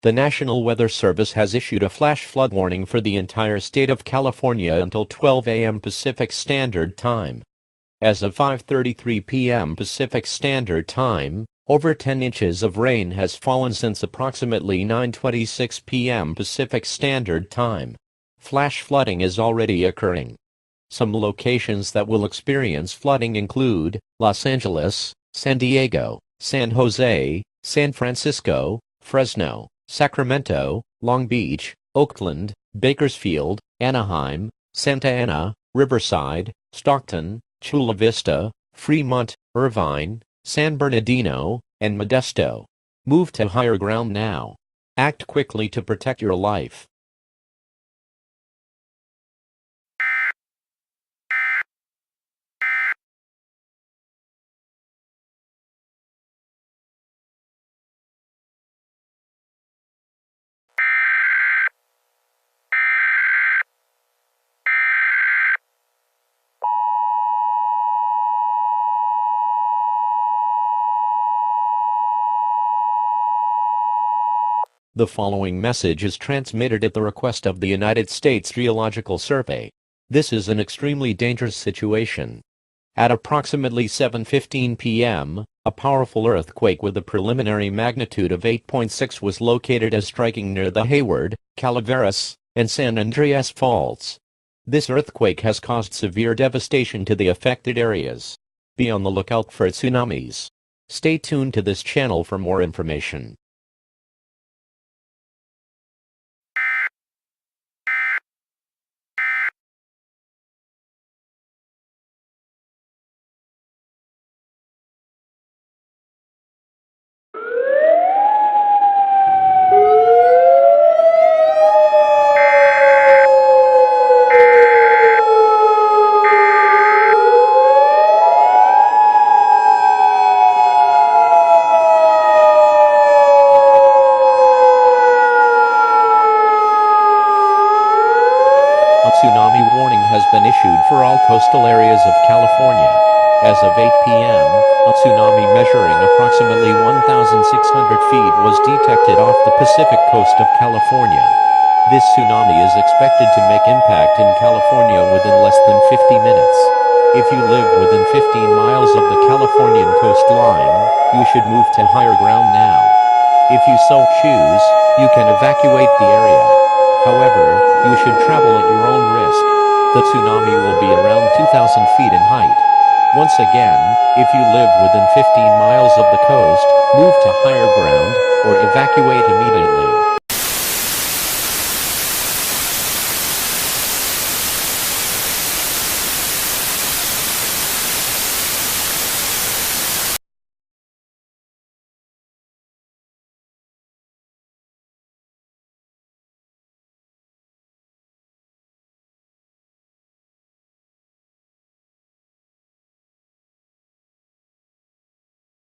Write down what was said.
The National Weather Service has issued a flash flood warning for the entire state of California until 12 a.m. Pacific Standard Time. As of 5:33 p.m. Pacific Standard Time, over 10 inches of rain has fallen since approximately 9:26 p.m. Pacific Standard Time. Flash flooding is already occurring. Some locations that will experience flooding include Los Angeles, San Diego, San Jose, San Francisco, Fresno, Sacramento, Long Beach, Oakland, Bakersfield, Anaheim, Santa Ana, Riverside, Stockton, Chula Vista, Fremont, Irvine, San Bernardino, and Modesto. Move to higher ground now. Act quickly to protect your life. The following message is transmitted at the request of the United States Geological Survey. This is an extremely dangerous situation. At approximately 7:15 p.m., a powerful earthquake with a preliminary magnitude of 8.6 was located as striking near the Hayward, Calaveras, and San Andreas Faults. This earthquake has caused severe devastation to the affected areas. Be on the lookout for tsunamis. Stay tuned to this channel for more information. A tsunami warning has been issued for all coastal areas of California. As of 8 p.m., a tsunami measuring approximately 1,600 feet was detected off the Pacific coast of California. This tsunami is expected to make impact in California within less than 50 minutes. If you live within 15 miles of the Californian coastline, you should move to higher ground now. If you so choose, you can evacuate the area. However, you should travel at your own risk. The tsunami will be around 2,000 feet in height. Once again, if you live within 15 miles of the coast, move to higher ground, or evacuate immediately.